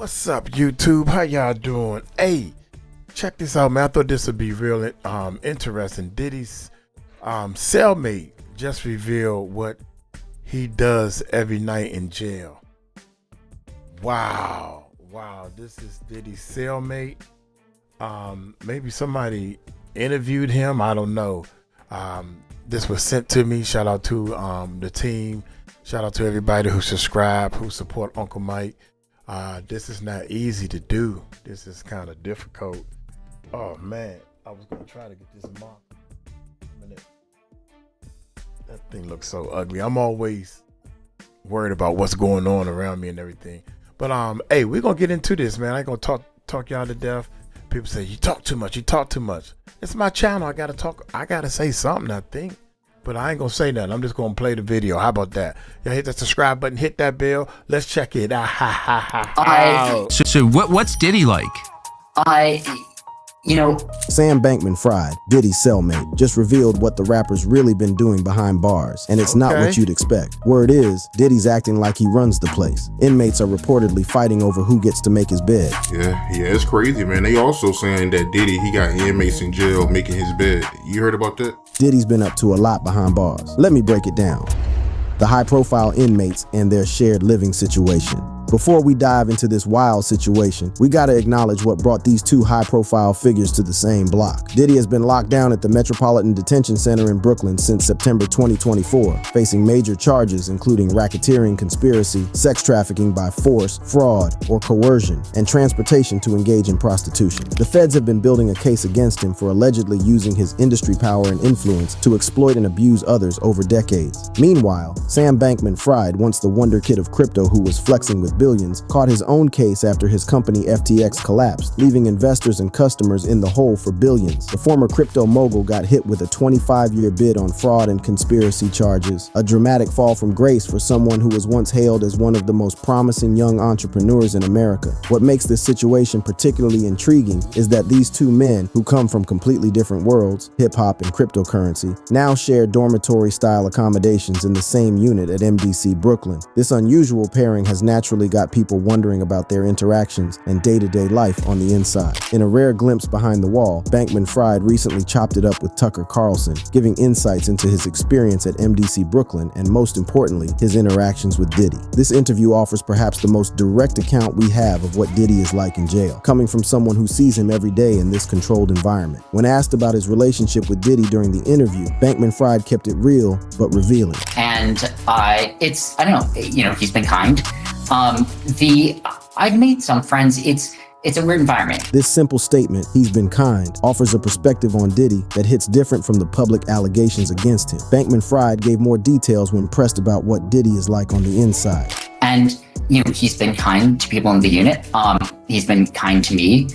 What's up, YouTube? How y'all doing? Hey, check this out, man. I thought this would be real interesting. Diddy's cellmate just revealed what he does every night in jail. Wow. This is Diddy's cellmate. Maybe somebody interviewed him. I don't know. This was sent to me. Shout out to the team. Shout out to everybody who subscribe, who support Uncle Mike. This is not easy to do. This is kind of difficult. Oh man, I was gonna try to get this mark. That thing looks so ugly. I'm always worried about what's going on around me and everything. But hey, we're gonna get into this, man. I ain't gonna talk y'all to death. People say you talk too much. It's my channel. I gotta talk. I gotta say something, I think. But I ain't gonna say nothing. I'm just gonna play the video. How about that? Y'all hit that subscribe button, hit that bell. Let's check it out. So what's Diddy like? Sam Bankman-Fried, Diddy's cellmate, just revealed what the rapper's really been doing behind bars, and it's not what you'd expect. Word is, Diddy's acting like he runs the place. Inmates are reportedly fighting over who gets to make his bed. Yeah, it's crazy, man. They also saying that Diddy, he got inmates in jail making his bed. You heard about that? Diddy's been up to a lot behind bars. Let me break it down. The high-profile inmates and their shared living situation. Before we dive into this wild situation, we gotta acknowledge what brought these two high-profile figures to the same block. Diddy has been locked down at the Metropolitan Detention Center in Brooklyn since September 2024, facing major charges including racketeering, conspiracy, sex trafficking by force, fraud, or coercion, and transportation to engage in prostitution. The feds have been building a case against him for allegedly using his industry power and influence to exploit and abuse others over decades. Meanwhile, Sam Bankman-Fried, once the wonder kid of crypto who was flexing with billions, caught his own case after his company FTX collapsed, leaving investors and customers in the hole for billions. The former crypto mogul got hit with a 25-year bid on fraud and conspiracy charges, a dramatic fall from grace for someone who was once hailed as one of the most promising young entrepreneurs in America. What makes this situation particularly intriguing is that these two men, who come from completely different worlds, hip-hop and cryptocurrency, now share dormitory-style accommodations in the same unit at MDC Brooklyn. This unusual pairing has naturally got people wondering about their interactions and day-to-day life on the inside. In a rare glimpse behind the wall, Bankman-Fried recently chopped it up with Tucker Carlson, giving insights into his experience at MDC Brooklyn and, most importantly, his interactions with Diddy. This interview offers perhaps the most direct account we have of what Diddy is like in jail, coming from someone who sees him every day in this controlled environment. When asked about his relationship with Diddy during the interview, Bankman-Fried kept it real but revealing. And I don't know, he's been kind. I've made some friends. It's a weird environment. This simple statement, "he's been kind," offers a perspective on Diddy that hits different from the public allegations against him. Bankman-Fried gave more details when pressed about what Diddy is like on the inside. And, he's been kind to people in the unit. He's been kind to me.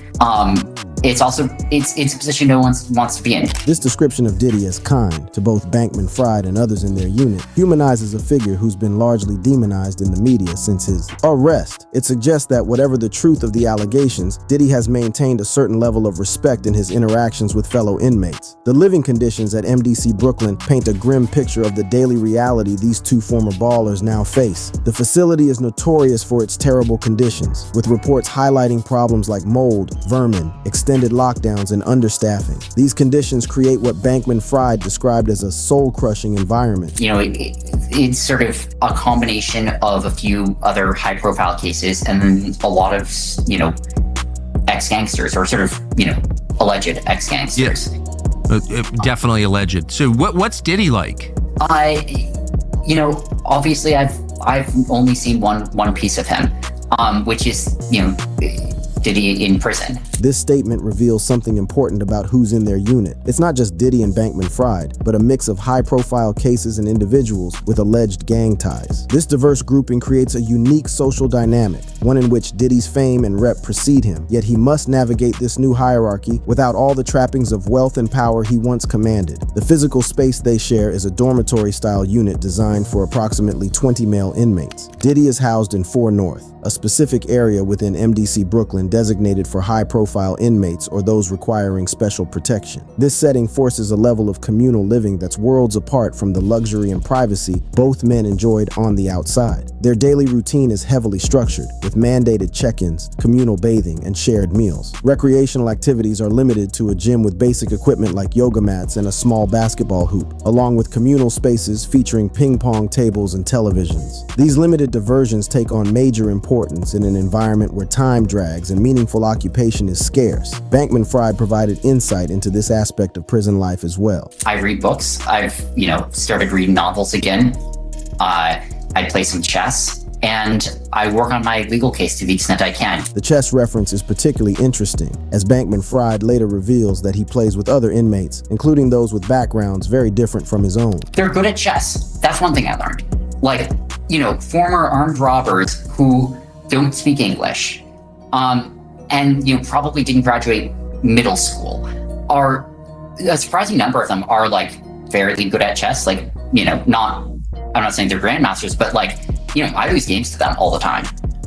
It's a position no one wants to be in. This description of Diddy as kind to both Bankman-Fried and others in their unit humanizes a figure who's been largely demonized in the media since his arrest. It suggests that whatever the truth of the allegations, Diddy has maintained a certain level of respect in his interactions with fellow inmates. The living conditions at MDC Brooklyn paint a grim picture of the daily reality these two former ballers now face. The facility is notorious for its terrible conditions, with reports highlighting problems like mold, vermin, extended lockdowns, and understaffing. These conditions create what Bankman-Fried described as a soul-crushing environment. It's sort of a combination of a few other high-profile cases and then a lot of, ex-gangsters or sort of, alleged ex-gangsters. Yes. Definitely alleged. So what's Diddy like? Obviously I've only seen one piece of him, which is, Diddy in prison. This statement reveals something important about who's in their unit. It's not just Diddy and Bankman-Fried, but a mix of high-profile cases and individuals with alleged gang ties. This diverse grouping creates a unique social dynamic, one in which Diddy's fame and rep precede him, yet he must navigate this new hierarchy without all the trappings of wealth and power he once commanded. The physical space they share is a dormitory-style unit designed for approximately 20 male inmates. Diddy is housed in 4 North, a specific area within MDC Brooklyn designated for high-profile high-profile inmates or those requiring special protection. This setting forces a level of communal living that's worlds apart from the luxury and privacy both men enjoyed on the outside. Their daily routine is heavily structured, with mandated check-ins, communal bathing, and shared meals. Recreational activities are limited to a gym with basic equipment like yoga mats and a small basketball hoop, along with communal spaces featuring ping pong tables and televisions. These limited diversions take on major importance in an environment where time drags and meaningful occupation is scarce. 𝗗𝗡𝗞𝗦 provided insight into this aspect of prison life as well. I read books. I've, started reading novels again. I play some chess, and I work on my legal case to the extent I can. The chess reference is particularly interesting, as 𝗗𝗡𝗞𝗏 later reveals that he plays with other inmates, including those with backgrounds very different from his own. They're good at chess. That's one thing I learned. Like, former armed robbers who don't speak English, and probably didn't graduate middle school, are a surprising number of them are like fairly good at chess. Like, I'm not saying they're grandmasters, but I lose games to them all the time.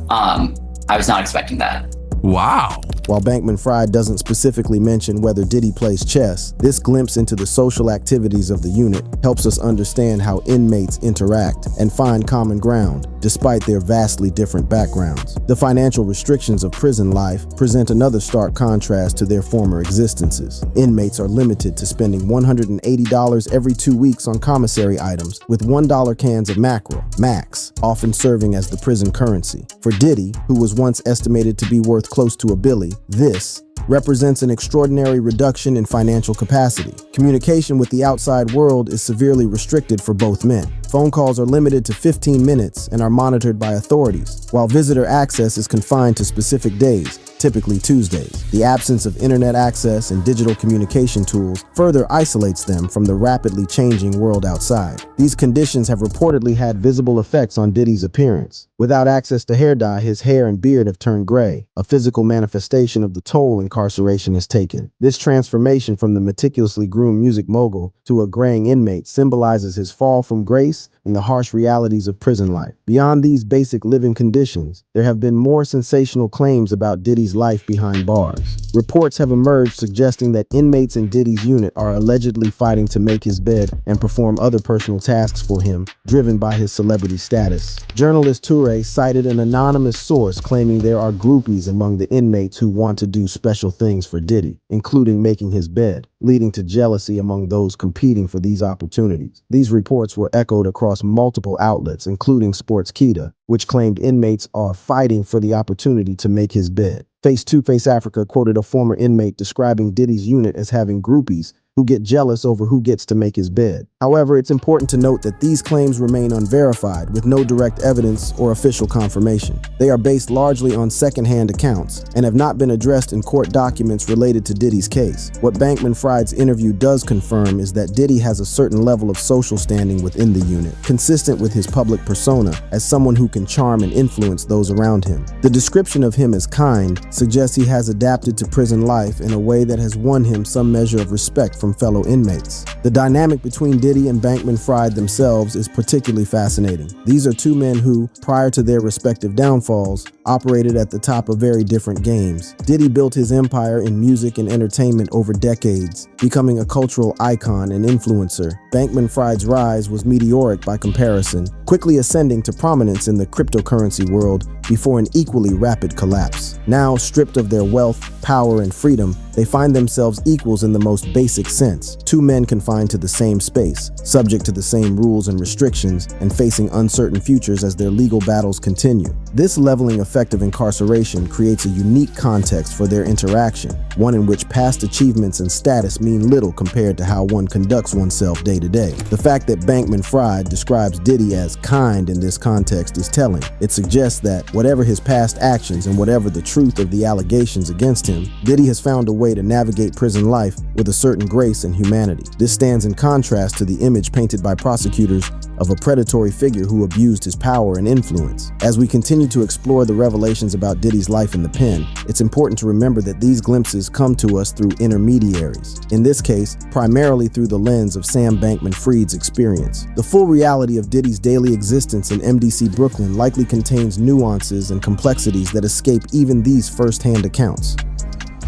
I was not expecting that. Wow. While 𝗗𝗡𝗏 doesn't specifically mention whether Diddy plays chess, this glimpse into the social activities of the unit helps us understand how inmates interact and find common ground, despite their vastly different backgrounds. The financial restrictions of prison life present another stark contrast to their former existences. Inmates are limited to spending $180 every 2 weeks on commissary items, with $1 cans of mackerel, max, often serving as the prison currency. For Diddy, who was once estimated to be worth close to $1 billion, this represents an extraordinary reduction in financial capacity. Communication with the outside world is severely restricted for both men. Phone calls are limited to 15 minutes and are monitored by authorities, while visitor access is confined to specific days, typically Tuesdays. The absence of internet access and digital communication tools further isolates them from the rapidly changing world outside. These conditions have reportedly had visible effects on Diddy's appearance. Without access to hair dye, his hair and beard have turned gray, a physical manifestation of the toll incarceration has taken. This transformation from the meticulously groomed music mogul to a graying inmate symbolizes his fall from grace and the harsh realities of prison life. Beyond these basic living conditions, there have been more sensational claims about Diddy's life behind bars. Reports have emerged suggesting that inmates in Diddy's unit are allegedly fighting to make his bed and perform other personal tasks for him, driven by his celebrity status. Journalist 𝗟𝗓𝗡 cited an anonymous source claiming there are groupies among the inmates who want to do special things for Diddy, including making his bed, leading to jealousy among those competing for these opportunities. These reports were echoed across multiple outlets, including Sports-Keeda, which claimed inmates are fighting for the opportunity to make his bed. Face2Face Africa quoted a former inmate describing Diddy's unit as having groupies who get jealous over who gets to make his bed. However, it's important to note that these claims remain unverified, with no direct evidence or official confirmation. They are based largely on secondhand accounts and have not been addressed in court documents related to Diddy's case. What 𝗗𝗡𝗏𝗏's interview does confirm is that Diddy has a certain level of social standing within the unit, consistent with his public persona as someone who can charm and influence those around him. The description of him as kind suggests he has adapted to prison life in a way that has won him some measure of respect from fellow inmates. The dynamic between Diddy and 𝗗𝗡𝗏𝗏 themselves is particularly fascinating. These are two men who, prior to their respective downfalls, operated at the top of very different games. Diddy built his empire in music and entertainment over decades, becoming a cultural icon and influencer. 𝗗𝗏𝗏's rise was meteoric by comparison, quickly ascending to prominence in the cryptocurrency world before an equally rapid collapse. Now, stripped of their wealth, power, and freedom, they find themselves equals in the most basic sense. Two men confined to the same space, subject to the same rules and restrictions, and facing uncertain futures as their legal battles continue. This leveling effect of incarceration creates a unique context for their interaction, one in which past achievements and status mean little compared to how one conducts oneself day to day. The fact that 𝗗𝗏𝗏𝗏 describes Diddy as kind in this context is telling. It suggests that whatever his past actions and whatever the truth of the allegations against him, Diddy has found a way to navigate prison life with a certain grace and humanity. This stands in contrast to the image painted by prosecutors of a predatory figure who abused his power and influence. As we continue to explore the revelations about Diddy's life in the pen, it's important to remember that these glimpses come to us through intermediaries. In this case, primarily through the lens of Sam Bankman-Fried's experience. The full reality of Diddy's daily existence in MDC Brooklyn likely contains nuances and complexities that escape even these first-hand accounts.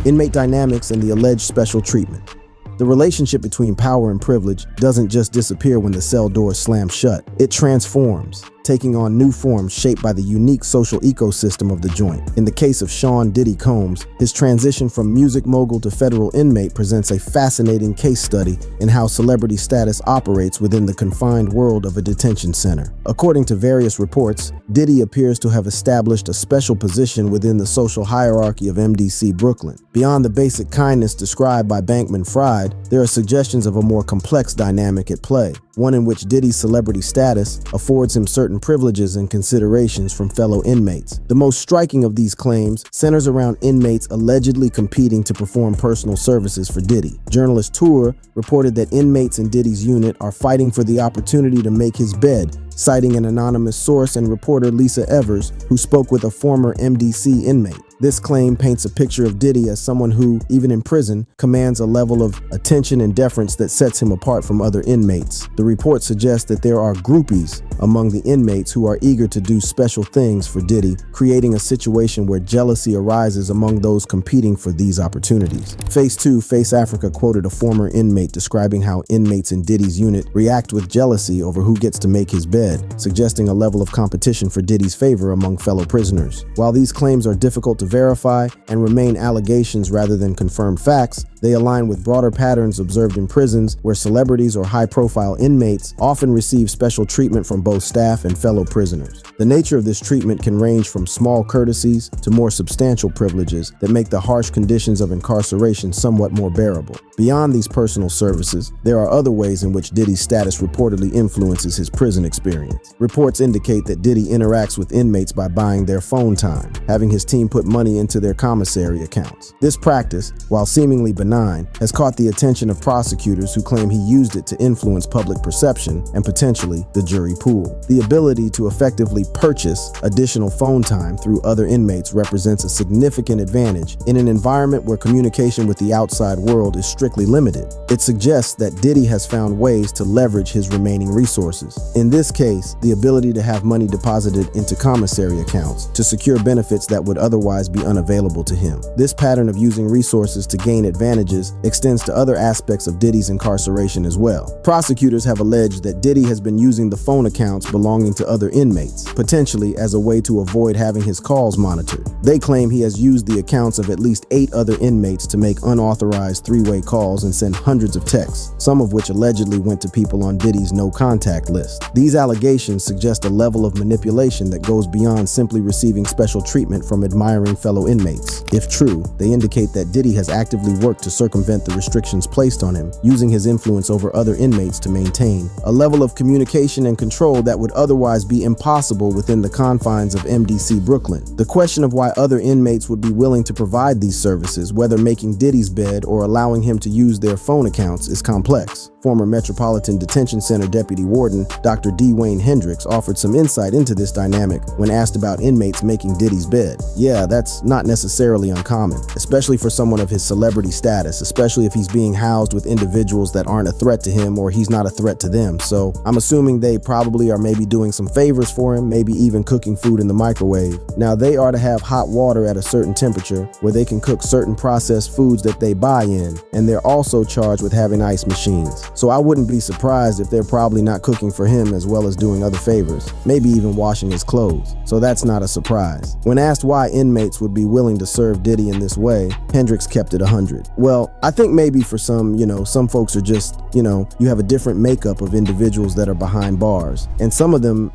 Inmate dynamics and the alleged special treatment. The relationship between power and privilege doesn't just disappear when the cell doors slam shut. It transforms, taking on new forms shaped by the unique social ecosystem of the joint. In the case of Sean Diddy Combs, his transition from music mogul to federal inmate presents a fascinating case study in how celebrity status operates within the confined world of a detention center. According to various reports, Diddy appears to have established a special position within the social hierarchy of MDC Brooklyn. Beyond the basic kindness described by Bankman Fried, there are suggestions of a more complex dynamic at play, one in which Diddy's celebrity status affords him certain privileges and considerations from fellow inmates. The most striking of these claims centers around inmates allegedly competing to perform personal services for Diddy. Journalist Tour reported that inmates in Diddy's unit are fighting for the opportunity to make his bed, citing an anonymous source and reporter Lisa Evers, who spoke with a former MDC inmate. This claim paints a picture of Diddy as someone who, even in prison, commands a level of attention and deference that sets him apart from other inmates. The report suggests that there are groupies among the inmates who are eager to do special things for Diddy, creating a situation where jealousy arises among those competing for these opportunities. Face 2 Face Africa quoted a former inmate describing how inmates in Diddy's unit react with jealousy over who gets to make his bed, suggesting a level of competition for Diddy's favor among fellow prisoners. While these claims are difficult to verify and remain allegations rather than confirmed facts, they align with broader patterns observed in prisons where celebrities or high-profile inmates often receive special treatment from both staff and fellow prisoners. The nature of this treatment can range from small courtesies to more substantial privileges that make the harsh conditions of incarceration somewhat more bearable. Beyond these personal services, there are other ways in which Diddy's status reportedly influences his prison experience. Reports indicate that Diddy interacts with inmates by buying their phone time, having his team put money into their commissary accounts. This practice, while seemingly benign, has caught the attention of prosecutors who claim he used it to influence public perception and potentially the jury pool. The ability to effectively purchase additional phone time through other inmates represents a significant advantage in an environment where communication with the outside world is strictly limited. It suggests that Diddy has found ways to leverage his remaining resources. In this case, the ability to have money deposited into commissary accounts to secure benefits that would otherwise be unavailable to him. This pattern of using resources to gain advantages extends to other aspects of Diddy's incarceration as well. Prosecutors have alleged that Diddy has been using the phone accounts belonging to other inmates, potentially as a way to avoid having his calls monitored. They claim he has used the accounts of at least 8 other inmates to make unauthorized three-way calls and send hundreds of texts, some of which allegedly went to people on Diddy's no-contact list. These allegations suggest a level of manipulation that goes beyond simply receiving special treatment from admiring fellow inmates. If true, they indicate that Diddy has actively worked to circumvent the restrictions placed on him, using his influence over other inmates to maintain a level of communication and control that would otherwise be impossible within the confines of MDC Brooklyn. The question of why other inmates would be willing to provide these services, whether making Diddy's bed or allowing him to use their phone accounts, is complex. Former Metropolitan Detention Center Deputy Warden Dr. D. Wayne Hendricks offered some insight into this dynamic when asked about inmates making Diddy's bed. Yeah, that's not necessarily uncommon, especially for someone of his celebrity status, especially if he's being housed with individuals that aren't a threat to him or he's not a threat to them. So I'm assuming they probably are maybe doing some favors for him, maybe even cooking food in the microwave. Now, they are to have hot water at a certain temperature where they can cook certain processed foods that they buy in, and they're also charged with having ice machines. So I wouldn't be surprised if they're probably not cooking for him as well as doing other favors, maybe even washing his clothes. So that's not a surprise. When asked why inmates would be willing to serve Diddy in this way, Hendricks kept it 100. Well, I think maybe for some, some folks are just, you have a different makeup of individuals that are behind bars. And some of them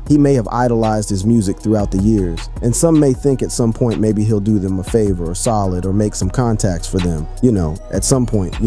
he may have idolized his music throughout the years. And some may think at some point maybe he'll do them a favor or solid or make some contacts for them, at some point,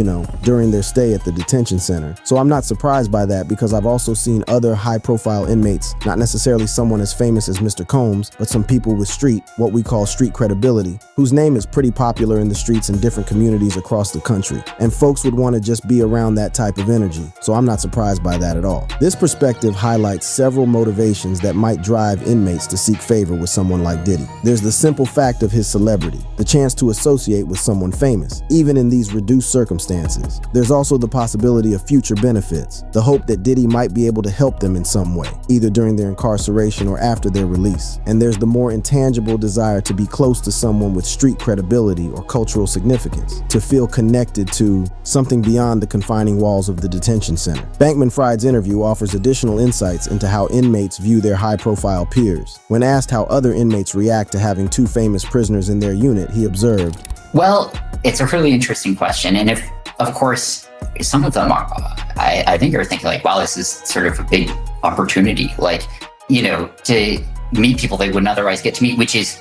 during their stay at the detention center. So I'm not surprised by that, because I've also seen other high-profile inmates, not necessarily someone as famous as Mr. Combs, but some people with what we call street credibility, whose name is pretty popular in the streets in different communities communities across the country, and folks would want to just be around that type of energy, so I'm not surprised by that at all. This perspective highlights several motivations that might drive inmates to seek favor with someone like Diddy. There's the simple fact of his celebrity, the chance to associate with someone famous, even in these reduced circumstances. There's also the possibility of future benefits, the hope that Diddy might be able to help them in some way, either during their incarceration or after their release. And there's the more intangible desire to be close to someone with street credibility or cultural significance, to feel connected to something beyond the confining walls of the detention center. 𝗟𝗡𝗡𝗞𝗦's interview offers additional insights into how inmates view their high-profile peers. When asked how other inmates react to having two famous prisoners in their unit, he observed, "Well, it's a really interesting question. And if, of course, some of them are, I think are thinking like, wow, this is sort of a big opportunity, like, you know, to meet people they wouldn't otherwise get to meet," which is,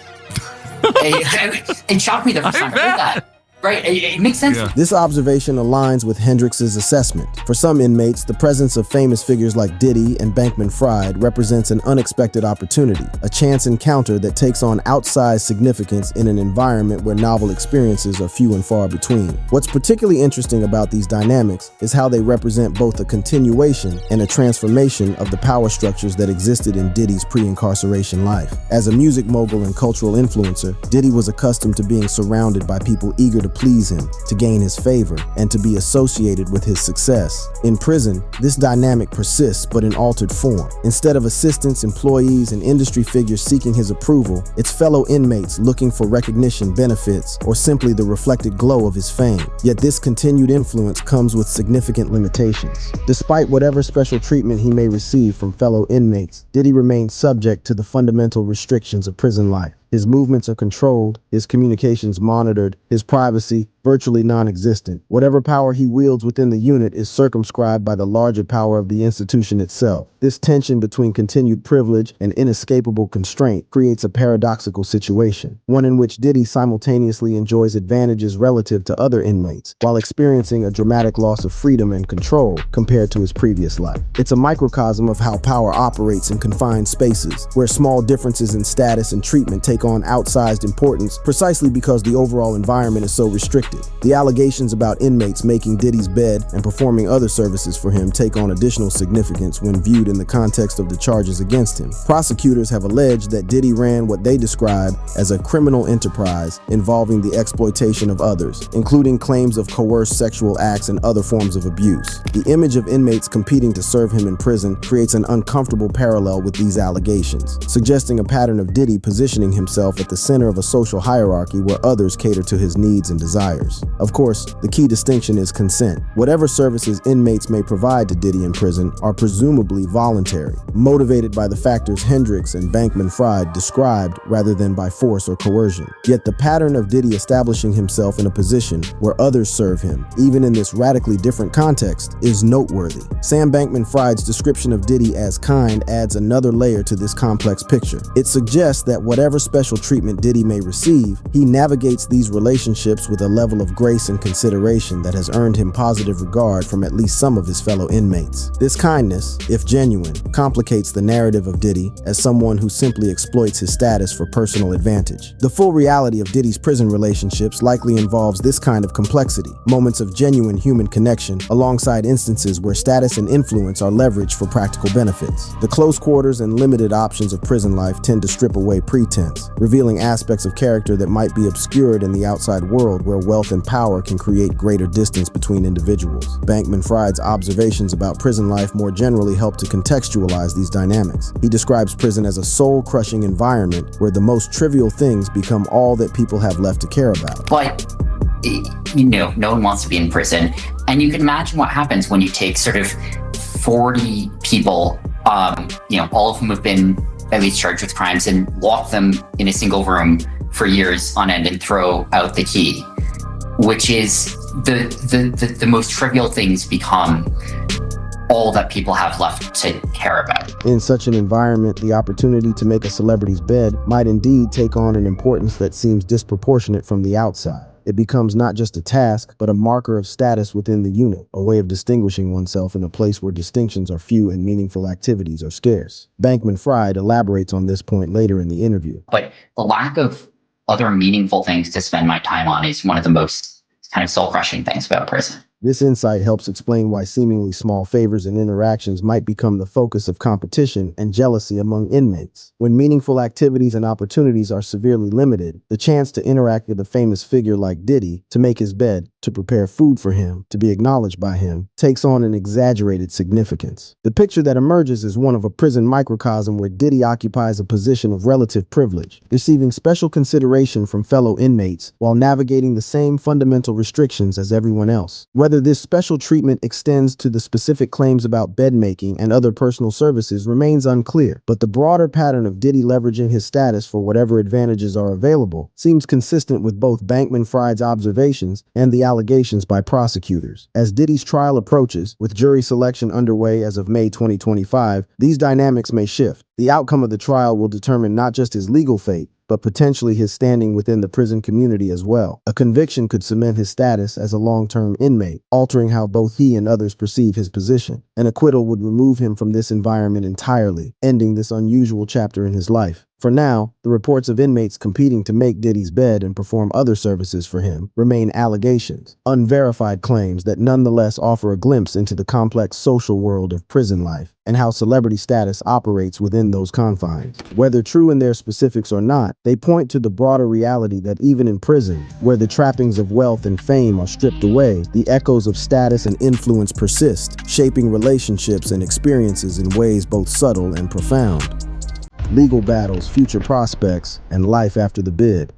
it shocked me the first time I heard that. Right, it makes sense. Yeah. This observation aligns with Hendrix's assessment. For some inmates, the presence of famous figures like Diddy and 𝗟𝗡𝗡𝗞𝗦 represents an unexpected opportunity, a chance encounter that takes on outsized significance in an environment where novel experiences are few and far between. What's particularly interesting about these dynamics is how they represent both a continuation and a transformation of the power structures that existed in Diddy's pre-incarceration life. As a music mogul and cultural influencer, Diddy was accustomed to being surrounded by people eager to please him, to gain his favor, and to be associated with his success. In prison, this dynamic persists, but in altered form. Instead of assistants, employees, and industry figures seeking his approval, it's fellow inmates looking for recognition, benefits, or simply the reflected glow of his fame. Yet this continued influence comes with significant limitations. Despite whatever special treatment he may receive from fellow inmates, Diddy remains subject to the fundamental restrictions of prison life. His movements are controlled, his communications monitored, his privacy virtually non-existent. Whatever power he wields within the unit is circumscribed by the larger power of the institution itself. This tension between continued privilege and inescapable constraint creates a paradoxical situation, one in which Diddy simultaneously enjoys advantages relative to other inmates, while experiencing a dramatic loss of freedom and control compared to his previous life. It's a microcosm of how power operates in confined spaces, where small differences in status and treatment take on outsized importance precisely because the overall environment is so restricted. The allegations about inmates making Diddy's bed and performing other services for him take on additional significance when viewed in the context of the charges against him. Prosecutors have alleged that Diddy ran what they describe as a criminal enterprise involving the exploitation of others, including claims of coerced sexual acts and other forms of abuse. The image of inmates competing to serve him in prison creates an uncomfortable parallel with these allegations, suggesting a pattern of Diddy positioning himself at the center of a social hierarchy where others cater to his needs and desires. Of course, the key distinction is consent. Whatever services inmates may provide to Diddy in prison are presumably voluntary, motivated by the factors Hendrix and 𝗟𝗡𝗡𝗞𝗦 described rather than by force or coercion. Yet the pattern of Diddy establishing himself in a position where others serve him, even in this radically different context, is noteworthy. Sam 𝗟𝗡𝗞𝗏-Fried's description of Diddy as kind adds another layer to this complex picture. It suggests that whatever special treatment Diddy may receive, he navigates these relationships with a level of grace and consideration that has earned him positive regard from at least some of his fellow inmates. This kindness, if genuine, complicates the narrative of Diddy as someone who simply exploits his status for personal advantage. The full reality of Diddy's prison relationships likely involves this kind of complexity, moments of genuine human connection alongside instances where status and influence are leveraged for practical benefits. The close quarters and limited options of prison life tend to strip away pretense, revealing aspects of character that might be obscured in the outside world where wealth and power can create greater distance between individuals. 𝗟𝗡𝗏𝗏-Fried's observations about prison life more generally help to contextualize these dynamics. He describes prison as a soul-crushing environment where the most trivial things become all that people have left to care about. But, you know, no one wants to be in prison. And you can imagine what happens when you take sort of 40 people, you know, all of whom have been at least charged with crimes, and lock them in a single room for years on end and throw out the key, which is the most trivial things become all that people have left to care about. In such an environment, the opportunity to make a celebrity's bed might indeed take on an importance that seems disproportionate from the outside. It becomes not just a task, but a marker of status within the unit, a way of distinguishing oneself in a place where distinctions are few and meaningful activities are scarce. 𝗟𝗏𝗏-Fried elaborates on this point later in the interview. But the lack of other meaningful things to spend my time on is one of the most kind of soul-crushing things about prison. This insight helps explain why seemingly small favors and interactions might become the focus of competition and jealousy among inmates. When meaningful activities and opportunities are severely limited, the chance to interact with a famous figure like Diddy, to make his bed, to prepare food for him, to be acknowledged by him, takes on an exaggerated significance. The picture that emerges is one of a prison microcosm where Diddy occupies a position of relative privilege, receiving special consideration from fellow inmates while navigating the same fundamental restrictions as everyone else. Whether this special treatment extends to the specific claims about bed making and other personal services remains unclear, but the broader pattern of Diddy leveraging his status for whatever advantages are available seems consistent with both 𝗟𝗡𝗡𝗞𝗦's observations and the allegations by prosecutors. As Diddy's trial approaches, with jury selection underway as of May 2025, these dynamics may shift. The outcome of the trial will determine not just his legal fate, but potentially his standing within the prison community as well. A conviction could cement his status as a long-term inmate, altering how both he and others perceive his position. An acquittal would remove him from this environment entirely, ending this unusual chapter in his life. For now, the reports of inmates competing to make Diddy's bed and perform other services for him remain allegations, unverified claims that nonetheless offer a glimpse into the complex social world of prison life and how celebrity status operates within those confines. Whether true in their specifics or not, they point to the broader reality that even in prison, where the trappings of wealth and fame are stripped away, the echoes of status and influence persist, shaping relationships and experiences in ways both subtle and profound. Legal battles, future prospects, and life after the bid.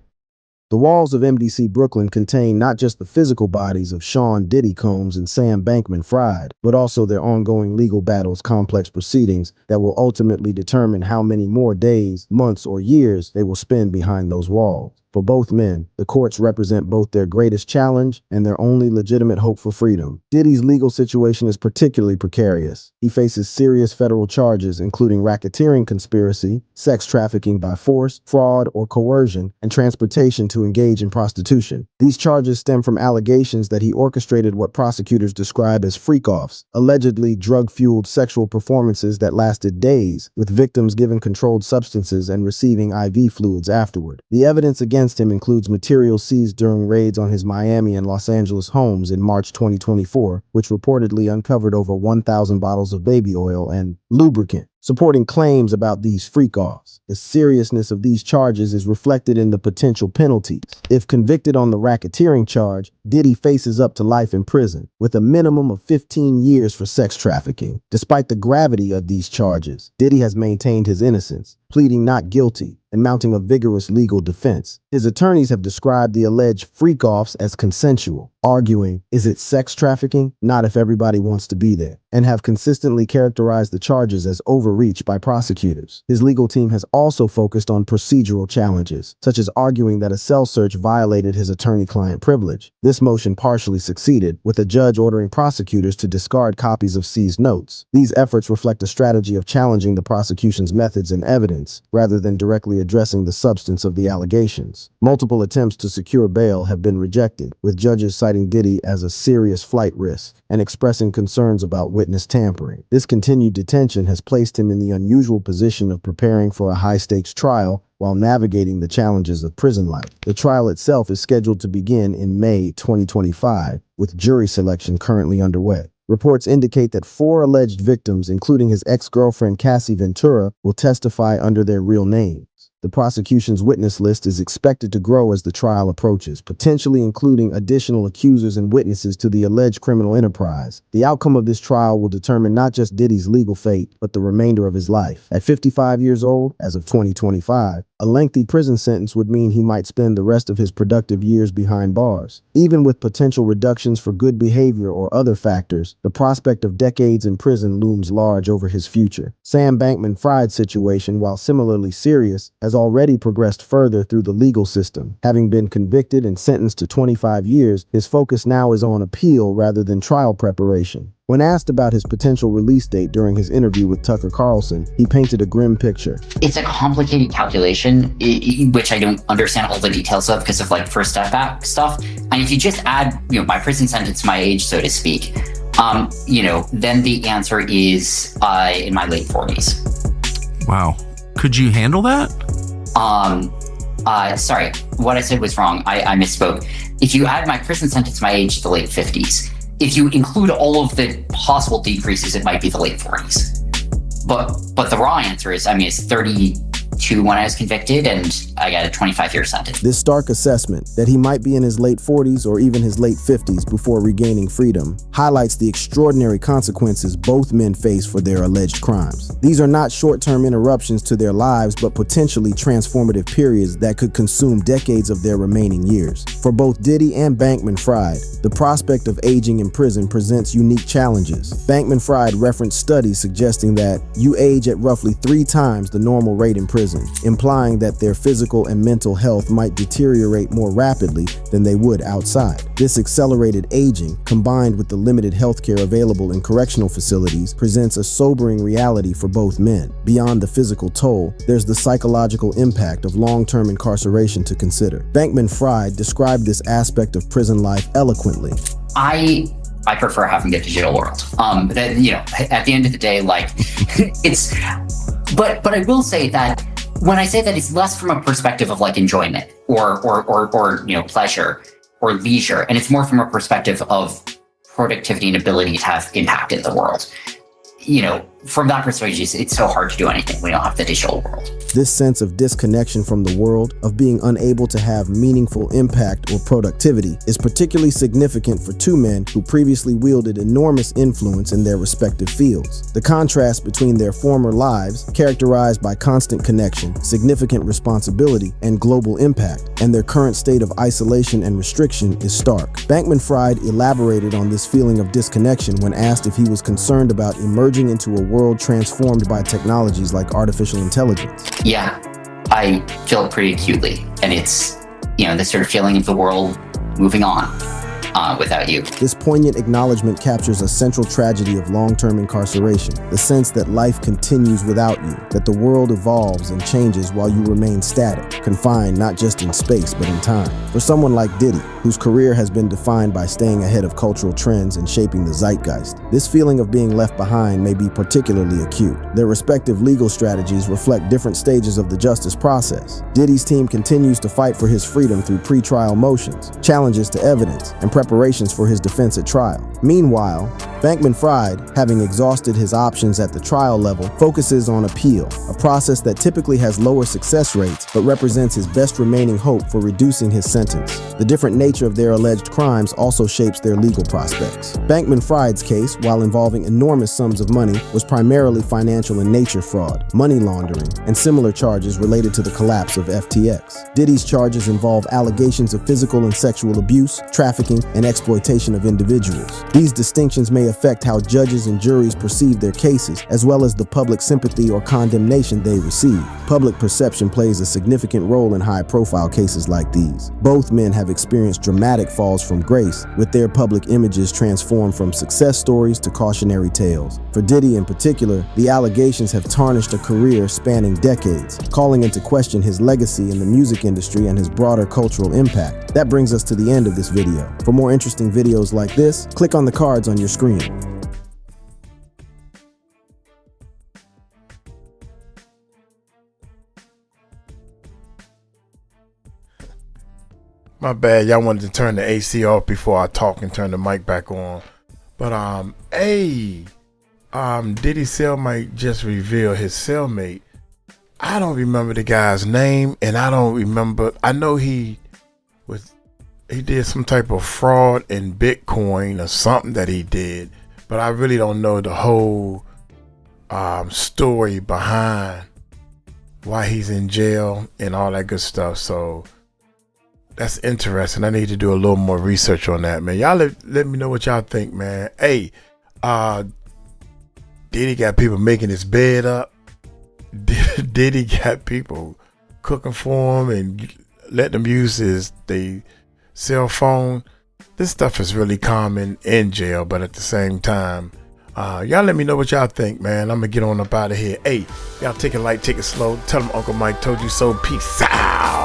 The walls of MDC Brooklyn contain not just the physical bodies of Sean Diddy Combs and Sam Bankman-Fried, but also their ongoing legal battles, complex proceedings that will ultimately determine how many more days, months, or years they will spend behind those walls. For both men, the courts represent both their greatest challenge and their only legitimate hope for freedom. Diddy's legal situation is particularly precarious. He faces serious federal charges, including racketeering conspiracy, sex trafficking by force, fraud or coercion, and transportation to engage in prostitution. These charges stem from allegations that he orchestrated what prosecutors describe as freak-offs, allegedly drug-fueled sexual performances that lasted days, with victims given controlled substances and receiving IV fluids afterward. The evidence against him includes material seized during raids on his Miami and Los Angeles homes in March 2024, which reportedly uncovered over 1,000 bottles of baby oil and lubricant. Supporting claims about these freak-offs, the seriousness of these charges is reflected in the potential penalties. If convicted on the racketeering charge, Diddy faces up to life in prison, with a minimum of 15 years for sex trafficking. Despite the gravity of these charges, Diddy has maintained his innocence, pleading not guilty and mounting a vigorous legal defense. His attorneys have described the alleged freak-offs as consensual, arguing, is it sex trafficking? Not if everybody wants to be there, and have consistently characterized the charges as overreach by prosecutors. His legal team has also focused on procedural challenges, such as arguing that a cell search violated his attorney-client privilege. This motion partially succeeded, with a judge ordering prosecutors to discard copies of seized notes. These efforts reflect a strategy of challenging the prosecution's methods and evidence, rather than directly addressing the substance of the allegations. Multiple attempts to secure bail have been rejected, with judges citing Diddy as a serious flight risk and expressing concerns about witness tampering. This continued detention has placed him in the unusual position of preparing for a high-stakes trial while navigating the challenges of prison life. The trial itself is scheduled to begin in May 2025, with jury selection currently underway. Reports indicate that 4 alleged victims, including his ex-girlfriend Cassie Ventura, will testify under their real names. The prosecution's witness list is expected to grow as the trial approaches, potentially including additional accusers and witnesses to the alleged criminal enterprise. The outcome of this trial will determine not just Diddy's legal fate, but the remainder of his life. At 55 years old, as of 2025, a lengthy prison sentence would mean he might spend the rest of his productive years behind bars. Even with potential reductions for good behavior or other factors, the prospect of decades in prison looms large over his future. Sam Bankman-Fried's situation, while similarly serious, has already progressed further through the legal system. Having been convicted and sentenced to 25 years, his focus now is on appeal rather than trial preparation. When asked about his potential release date during his interview with Tucker Carlson, he painted a grim picture. It's a complicated calculation, which I don't understand all the details of because of like first step back stuff. And if you just add, my prison sentence to my age, so to speak, then the answer is in my late 40s. Wow. Could you handle that? Sorry, what I said was wrong. I misspoke. If you add my prison sentence, my age to the late 50s. If you include all of the possible decreases, it might be the late 40s. But the raw answer is, it's 32 when I was convicted, and I got a 25-year sentence. This stark assessment that he might be in his late 40s or even his late 50s before regaining freedom highlights the extraordinary consequences both men face for their alleged crimes. These are not short-term interruptions to their lives, but potentially transformative periods that could consume decades of their remaining years. For both Diddy and 𝗟𝗡𝗡𝗞𝗦, the prospect of aging in prison presents unique challenges. 𝗟𝗡𝗡𝗞𝗦 referenced studies suggesting that you age at roughly 3 times the normal rate in prison, implying that their physical and mental health might deteriorate more rapidly than they would outside. This accelerated aging, combined with the limited healthcare available in correctional facilities, presents a sobering reality for both men. Beyond the physical toll, there's the psychological impact of long-term incarceration to consider. 𝗟𝗡𝗡𝗞𝗦 described this aspect of prison life eloquently. I prefer having the digital world. At the end of the day, it's. But I will say that when I say that, it's less from a perspective of enjoyment or pleasure or leisure, and it's more from a perspective of productivity and ability to have impact in the world. From that perspective, it's so hard to do anything. We don't have the digital world. This sense of disconnection from the world, of being unable to have meaningful impact or productivity, is particularly significant for two men who previously wielded enormous influence in their respective fields. The contrast between their former lives, characterized by constant connection, significant responsibility, and global impact, and their current state of isolation and restriction is stark. 𝗟𝗡𝗡𝗞𝗦 elaborated on this feeling of disconnection when asked if he was concerned about emerging into a world transformed by technologies like artificial intelligence. Yeah, I feel it pretty acutely. And it's, this sort of feeling of the world moving on without you. This poignant acknowledgement captures a central tragedy of long-term incarceration, the sense that life continues without you, that the world evolves and changes while you remain static, confined not just in space but in time. For someone like Diddy, whose career has been defined by staying ahead of cultural trends and shaping the zeitgeist, this feeling of being left behind may be particularly acute. Their respective legal strategies reflect different stages of the justice process. Diddy's team continues to fight for his freedom through pretrial motions, challenges to evidence, and preparations for his defense at trial. Meanwhile, 𝗟𝗡𝗡𝗞𝗦, having exhausted his options at the trial level, focuses on appeal, a process that typically has lower success rates but represents his best remaining hope for reducing his sentence. The different nature of their alleged crimes also shapes their legal prospects. 𝗟𝗡𝗞𝗏𝗏's case, while involving enormous sums of money, was primarily financial in nature: fraud, money laundering, and similar charges related to the collapse of FTX. Diddy's charges involve allegations of physical and sexual abuse, trafficking, and exploitation of individuals. These distinctions may affect how judges and juries perceive their cases, as well as the public sympathy or condemnation they receive. Public perception plays a significant role in high-profile cases like these. Both men have experienced dramatic falls from grace, with their public images transformed from success stories to cautionary tales. For Diddy in particular, the allegations have tarnished a career spanning decades, calling into question his legacy in the music industry and his broader cultural impact. That brings us to the end of this video. For more interesting videos like this, click on the cards on your screen. My bad, y'all wanted to turn the AC off before I talk and turn the mic back on. But Diddy Cellmate just revealed his cellmate. I don't remember the guy's name, and I know he did some type of fraud in Bitcoin or something that he did, but I really don't know the whole story behind why he's in jail and all that good stuff. So that's interesting. I need to do a little more research on that, man. Y'all let me know what y'all think, man. Hey, Diddy got people making his bed up. Diddy got people cooking for him and letting them use their cell phone. This stuff is really common in jail, but at the same time, y'all let me know what y'all think, man. I'm gonna get on up out of here. Hey, y'all take it light, take it slow. Tell them Uncle Mike told you so. Peace out.